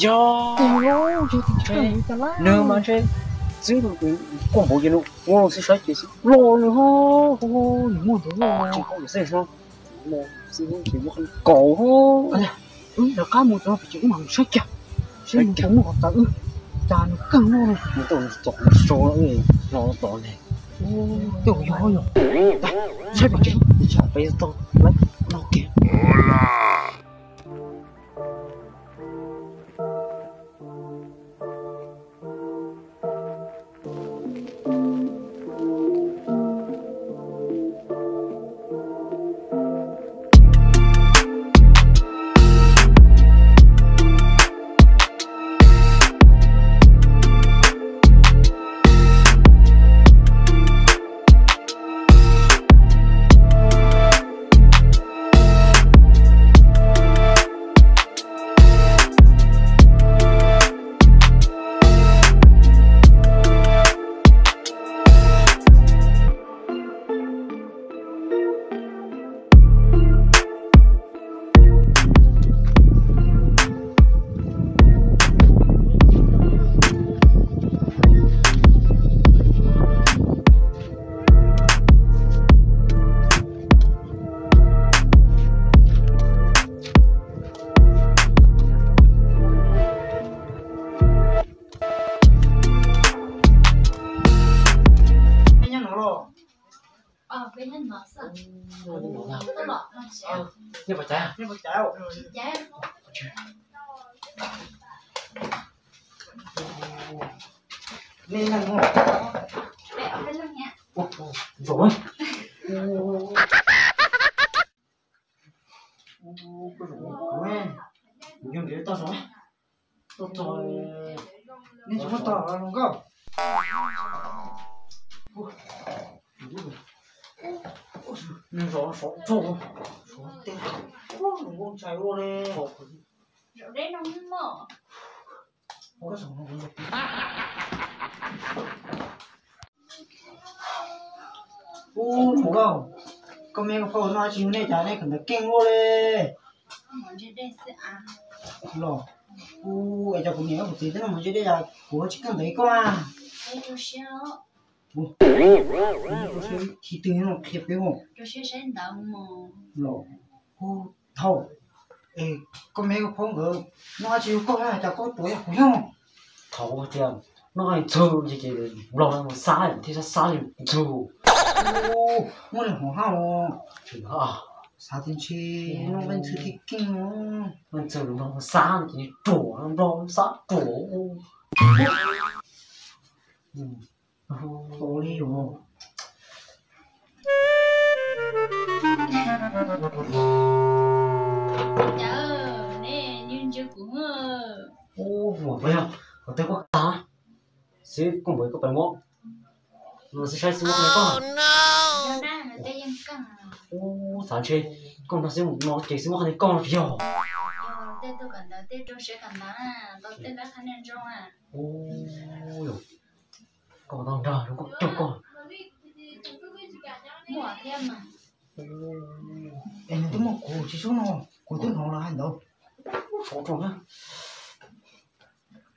야, nếu mà chơi giữ được cái quảng bố kia nó wow sẽ sai cái gì rồi ho ho những món đó chỉ có cái gì sao mà chỉ có chỉ một con cổ ho là cá một nó chỉ có màu sắc kìa sẽ mình cũng một tờ tràn căng luôn một tờ chọn số nó to này tiểu nhỏ nhỏ sai bị chết chọn bây giờ tôi lấy nó kìa bên hình mở sợ như vậy trái như vậy trái nên là ngon để ở bên lưng nha rồi nhưng để tao rồi nên chúng ta tao không có nhưng rõ rõ trộn tên con chạy luôn đi rồi đấy nó mở có sống không được bố đâu con mẹ con nói chuyện này chả này cần phải kinh luôn đi muốn chơi đây sẽ à lo ấy cho con nhớ một tí nữa muốn chơi đây là của chỉ cần thấy con à đây cho sao thì tự nhiên nó thiệp cái hồ cho sẽ sinh động mà lo thầu ê con mẹ con gỡ nói chuyện con à chả có tuổi của nhau thầu tiền nói trừ gì kì lo một sai thì sao sai trừ muốn là hồ hao trừ à sao tiền chi nó vẫn trừ thì kinh nó vẫn trừ nó sao thì chủ nó sao chủ Ôi đi rồi chờ nè nhưng chưa cũng một bây giờ có tới quá ta sẽ cùng với các bạn ngon nó sẽ sai số này con giờ đang là tay em căng sáng chơi con nó sẽ một nó chỉ số này con rồi tay tôi cần là tay tôi sẽ cần đó tôi tay đã khả năng trong à ôi còn đang chờ nó cũng chụp con mua thêm mà em tôi một cổ chỉ số nào cổ tôi không là hai đâu số rồi á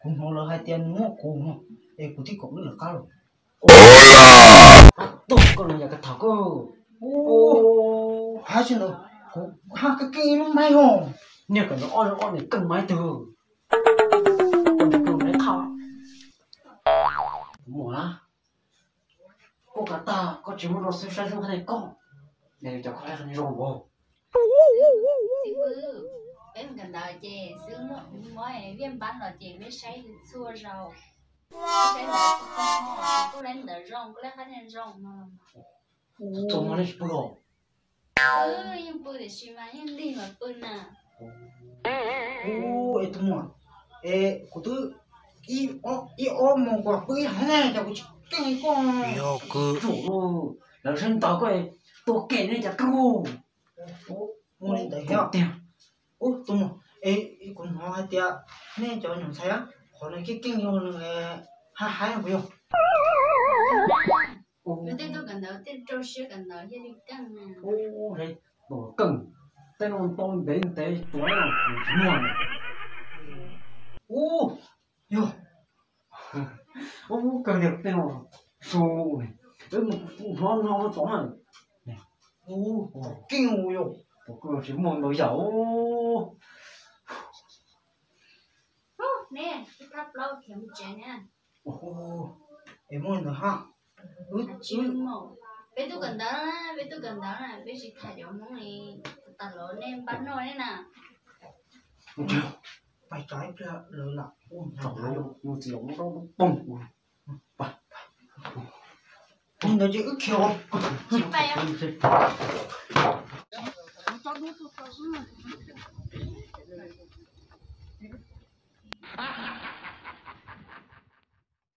cũng không là hai tiền mua cổ mà em cổ thì cũng là cao rồi tôi còn là nhà cái thảo cơ hai chuyện đâu hai cái kia nó may hồn nhiều cái nó on để cần máy từ còn được cần máy thảo mùa á cô cả ta có chỉ một đồ sưu sai trong này con để cho con này rồi bố em cần đợi chị xứ mỗi viêm bán là chị biết say xua rau sẽ là cô lên đỡ rong cô lên khá nên rong mà 좀 안에 싶어. nhưng bữa để xí mà nhưng đi mà bữa nè 오, 에토모. 고도 이 어머가 뿌이 하나 자고 깽이 꽁. 요, 그, chủ là sinh tao có tôi kể nên chả câu. 뭐는다 Cục 해. tiền. 오, 토모. 이건 뭐 할때야. 네, 저 영사야. 거는 깽이 오는 하야 뭐요. bữa tết tôi cần đầu tết trâu xưa cần đầu với đi căng nè Ô đấy, đồ cần. Tên ông tôi đến tế tuổi nào cũng muộn. 오, 요. Ô cần được tên ông số này. Đấy một nó tóm này. 오, 깽이 오요. Một cái chỉ muốn nói dấu. nè cái tháp lâu kiếm chén nha 오, 뭐는 하. chim màu bé tôi cần đó là bé tôi cần đó là bé chỉ thải giống món này tạt lỗ nên bắn rồi đấy nè phải trái ra lỡ là ôm Trọng thằng luôn, một chỉ nó bông. nhưng nó chỉ ức khiêu. chim bay không